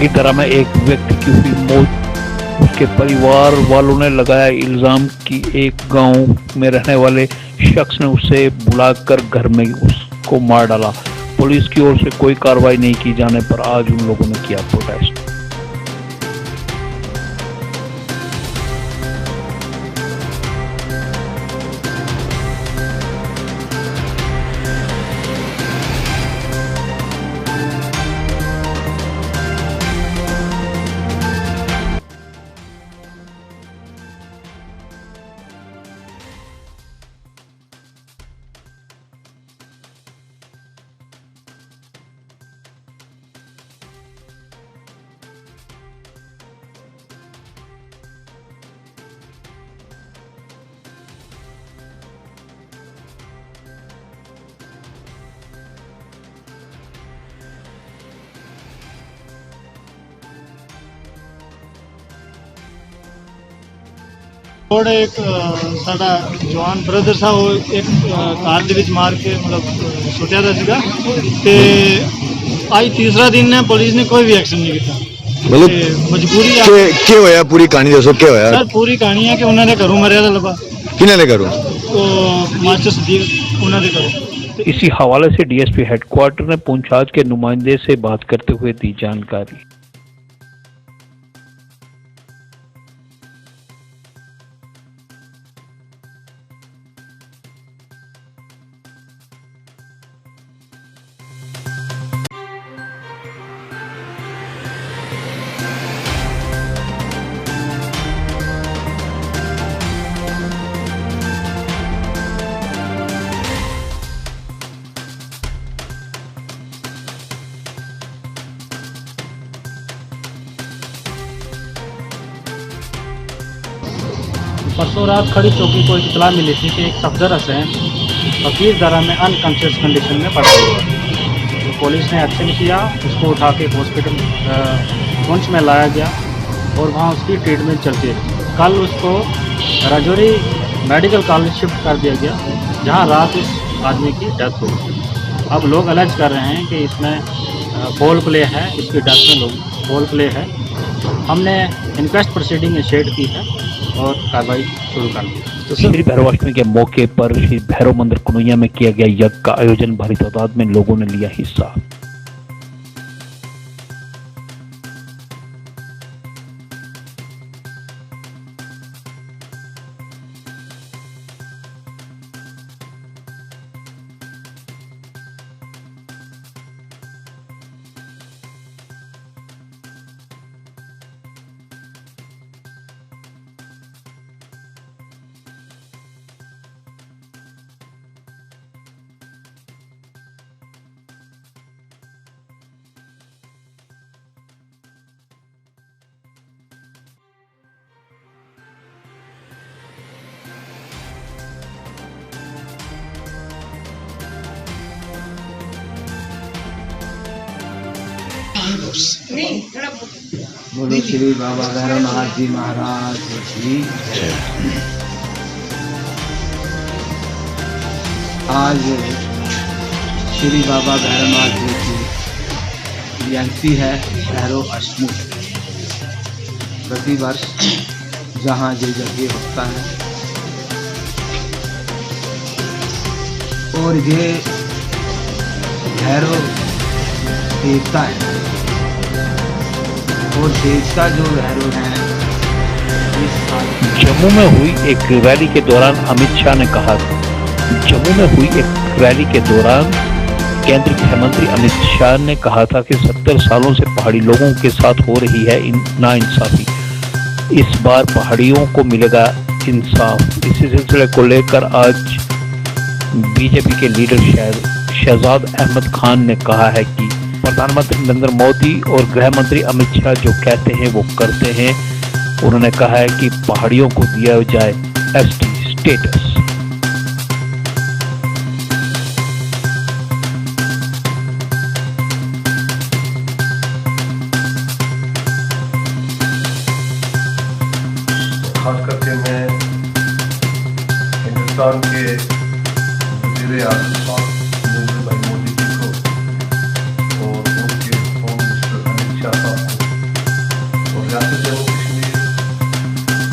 दरा में एक व्यक्ति की हुई मौत। उसके परिवार वालों ने लगाया इल्जाम कि एक गांव में रहने वाले शख्स ने उसे बुलाकर घर में उसको मार डाला। पुलिस की ओर से कोई कार्रवाई नहीं की जाने पर आज उन लोगों ने किया प्रोटेस्ट। और एक साडा जवान ब्रदर था वो एक कार ਦੇ ਵਿੱਚ ਮਾਰ ਕੇ मतलब ਸੁੱਟਿਆ ਦਾ ਸੀਗਾ ਤੇ ਅੱਜ ਤੀਸਰਾ ਦਿਨ ਹੈ ਪੁਲਿਸ ਨੇ ਕੋਈ ਵੀ ਐਕਸ਼ਨ ਨਹੀਂ ਕੀਤਾ। मतलब ਮਜਬੂਰੀ ਆ ਕੀ ਹੋਇਆ पूरी कहानी दसो क्या होया ਸਰ ਪੂਰੀ ਕਹਾਣੀ ਹੈ ਕਿ ਉਹਨਾਂ ਦੇ ਘਰੋਂ ਮਰਿਆ ਦਾ ਲੱਭਾ किन्ने ने करो ਉਹ ਮਾਸਟਰ ਸਦੀਕ ਉਹਨਾਂ ਦੇ ਘਰੋਂ। इसी हवाले से डीएसपी हेडक्वार्टर ने पूंछताछ के नुमाइंदे से बात करते हुए दी जानकारी। परसों रात खड़ी चौकी को इतला मिली थी कि एक सफदर हसैन फकीर दरा में अनकॉन्शियस कंडीशन में पड़ा हुआ है। तो पुलिस ने एक्शन किया, उसको उठा के हॉस्पिटल पुंछ में लाया गया और वहाँ उसकी ट्रीटमेंट चलती रही। कल उसको राजौरी मेडिकल कॉलेज शिफ्ट कर दिया गया, जहाँ रात इस आदमी की डेथ हो गई। अब लोग अलर्ज कर रहे हैं कि इसमें फोल प्ले है, इसकी डेथ में लोग फोल प्ले है। हमने इंक्वेस्ट प्रोसीडिंग इनिशिएट की है और कार्रवाई शुरू कर दी। तो श्री भैरवाष्टमी के मौके पर श्री भैरव मंदिर कुनैया में किया गया यज्ञ का आयोजन भारी तादाद में लोगों ने लिया हिस्सा। बोलो श्री बाबा भैरवनाथ जी महाराज की जय। आज श्री बाबा भैरवनाथ जी की जयंती है, भैरव अष्टमी। प्रतिवर्ष जहाँ ये यज्ञ होता है और ये भैरव देवता है और देवता जो भैरव है। जम्मू में हुई एक रैली के दौरान अमित शाह ने कहा, जम्मू में हुई एक रैली के दौरान केंद्रीय गृह मंत्री अमित शाह ने कहा था कि 70 सालों से पहाड़ी लोगों के साथ हो रही है नाइंसाफी। इस बार पहाड़ियों को मिलेगा इंसाफ। इसी सिलसिले को लेकर आज बीजेपी के लीडर शहजाद अहमद खान ने कहा है कि प्रधानमंत्री नरेंद्र मोदी और गृह मंत्री अमित शाह जो कहते हैं वो करते हैं। उन्होंने कहा है कि पहाड़ियों को दिया जाए एसटी स्टेटस। खास करके मैं हिंदुस्तान के वज़ीर आज़म नरेंद्र भाई मोदी जी को और उनके होम मिनिस्टर अमित शाह साहब को रियासत जम्मू कश्मीर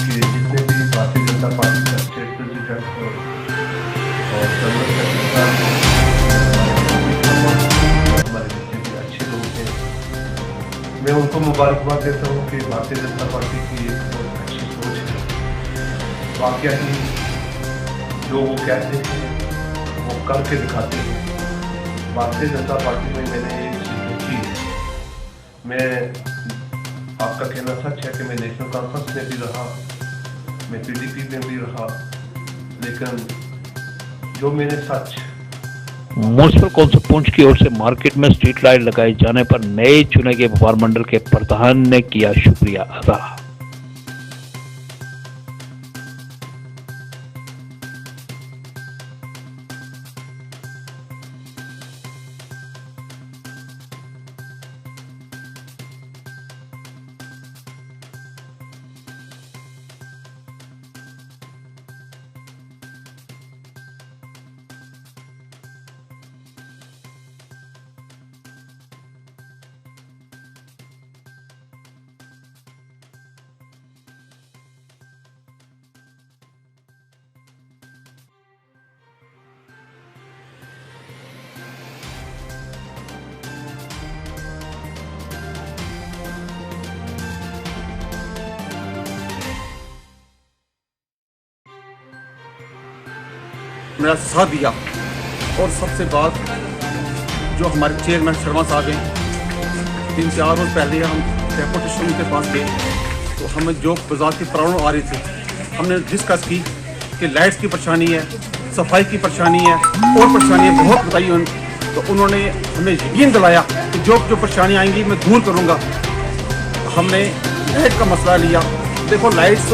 के जितने भी भारतीय जनता पार्टी का स्टेट प्रेसिडेंट और जनरल सेक्रेटरी हमारे जितने भी अच्छे लोग हैं, मैं उनको मुबारकबाद देता हूँ कि भारतीय जनता पार्टी की एक बहुत अच्छी सोच है। वाकया ही जो वो कहते हैं वो करके दिखाते हैं। भारतीय जनता पार्टी में मैंने एक चीज़ देखी है, मैं आपका कहना सच है कि मैं नेशनल कॉन्फ्रेंस में भी रहा, मैं पीडीपी में भी रहा, लेकिन जो मैंने सच म्युनिसिपल कौंसिल पुंछ की ओर से मार्केट में स्ट्रीट लाइट लगाए जाने पर नए चुने गए व्यापार मंडल के प्रधान ने किया शुक्रिया अदा। मेरा साथ दिया। और सबसे बात जो हमारे चेयरमैन शर्मा साहब हैं, 3-4 रोज़ पहले हम डेपुटेशन के पास गए तो हमें जो बाजार की प्रॉब्लम आ रही थी, हमने डिस्कस की कि लाइट्स की परेशानी है, सफाई की परेशानी है और परेशानियाँ बहुत बताई तो उन्होंने हमें यकीन दिलाया कि जो जो परेशानी आएंगी मैं दूर करूँगा। हमने लाइट का मसला लिया। देखो लाइट्स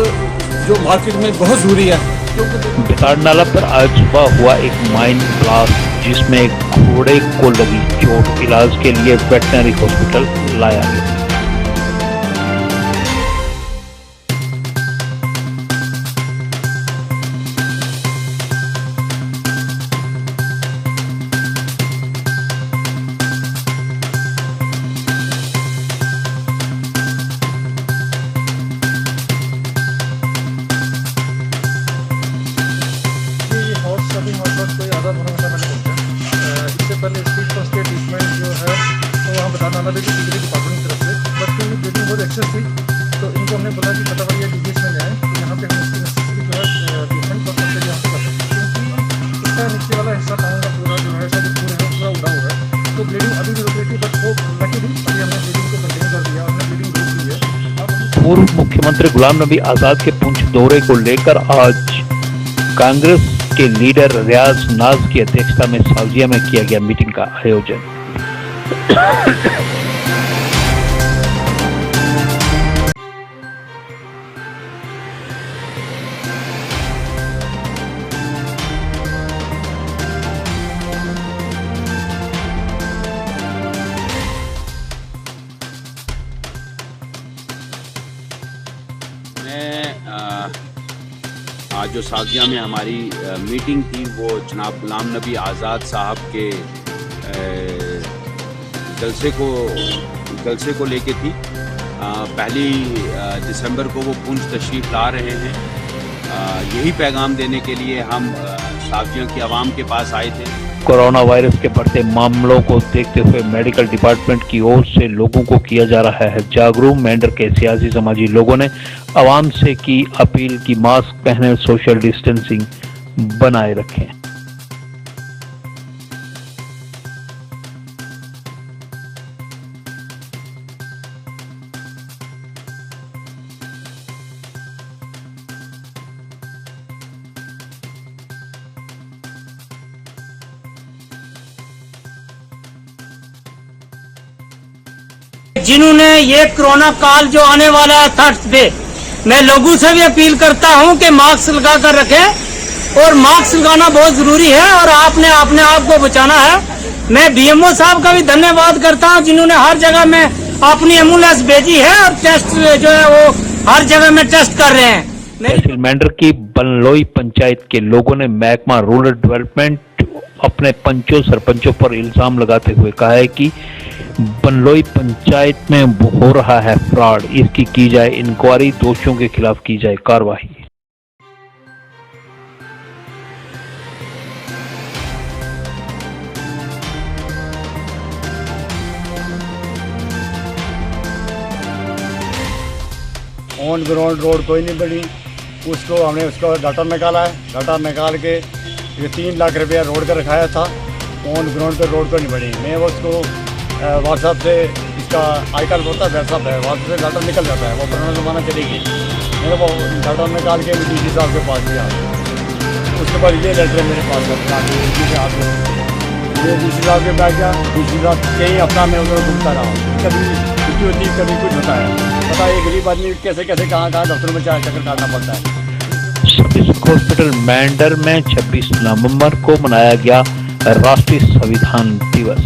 जो मार्केट में बहुत ज़रूरी है। बिताड़ नाला पर आज सुबह हुआ एक माइन ब्लास्ट जिसमें एक घोड़े को लगी चोट, इलाज के लिए वेटनरी हॉस्पिटल लाया गया। कोई आधा भरोसा मैंने पहुँचा। इससे पहले स्पीड फर्स्ट एड ट्रीटमेंट जो है तो वहाँ बता डाला भी डिग्री डिपार्टमेंट की तरफ से, बट क्योंकि ब्लीडिंग बहुत एक्सेस थी तो इनको हमने बोला कि फटाफट ये डीजीएस में जाएँ, तो यहाँ पे हम इसकी नेसेसरी जो है ट्रीटमेंट फर्स्ट एड यहाँ पे कर सकते हैं, क्योंकि इसका नीचे वाला हिस्सा टाउन का पूरा जो है शायद पूरा है पूरा उड़ा हुआ है, तो ब्लीडिंग अभी भी रुक रही थी, बट वो लकीली अभी हमने ब्लीडिंग को कंटिन्यू कर दिया, हमने ब्लीडिंग रोक दी है। पूर्व मुख्यमंत्री गुलाम नबी आजाद के पुंछ दौरे को लेकर आज कांग्रेस के लीडर रियाज नाज की अध्यक्षता में सावजिया में किया गया मीटिंग का आयोजन। आज जो साजिया में हमारी मीटिंग थी वो जनाब गुलाम नबी आज़ाद साहब के जलसे को लेके थी। 1 दिसंबर को वो पुंछ तशरीफ़ ला रहे हैं। यही पैगाम देने के लिए हम साजिया की आवाम के पास आए थे। कोरोना वायरस के बढ़ते मामलों को देखते हुए मेडिकल डिपार्टमेंट की ओर से लोगों को किया जा रहा है जागरूक। मेंढर के सियासी समाजी लोगों ने आवाम से की अपील की मास्क पहने, सोशल डिस्टेंसिंग बनाए रखें। जिन्होंने ये कोरोना काल जो आने वाला है थर्ड पे, मैं लोगों से भी अपील करता हूं कि मास्क लगा कर रखें और मास्क लगाना बहुत जरूरी है और आपने अपने आप को बचाना है। मैं बीएमओ साहब का भी धन्यवाद करता हूं जिन्होंने हर जगह में अपनी एम्बुलेंस भेजी है और टेस्ट जो है वो हर जगह में टेस्ट कर रहे हैं। तहसील मेंढर की बनलोई पंचायत के लोगों ने महकमा रूरल डेवलपमेंट अपने पंचों सरपंचों पर इल्जाम लगाते हुए कहा है कि बनलोई पंचायत में हो रहा है फ्रॉड, इसकी की जाए इंक्वायरी, दोषियों के खिलाफ की जाए कार्रवाई। ऑन ग्राउंड रोड कोई नहीं बनी, उसको हमने उसका डाटा निकाला है, डाटा निकाल के ये 3 लाख रुपया रोड का रखाया था, ऑन ग्राउंड पे रोड को नहीं बनी। मैं उसको व्हाट्सएप से इसका आजकल होता है व्हाट्सएप है, व्हाट्सएप से डाटा निकल जाता है, वो पुराना ज़माना चलेगी। मैंने वो डाटा निकाल के डीसी साहब के पास दिया, उसके बाद ये लेटर मेरे पास ये डीसी साहब के पास गया, डीसी साहब कहीं अपना मैं उधर घूमता रहा, कभी छुट्टी होती कभी कुछ होता है, पता है गरीब आदमी कैसे कैसे कहाँ दफ्तर में चक्कर काटना पड़ता है। सब हॉस्पिटल मेंढर में 26 नवंबर को मनाया गया राष्ट्रीय संविधान दिवस।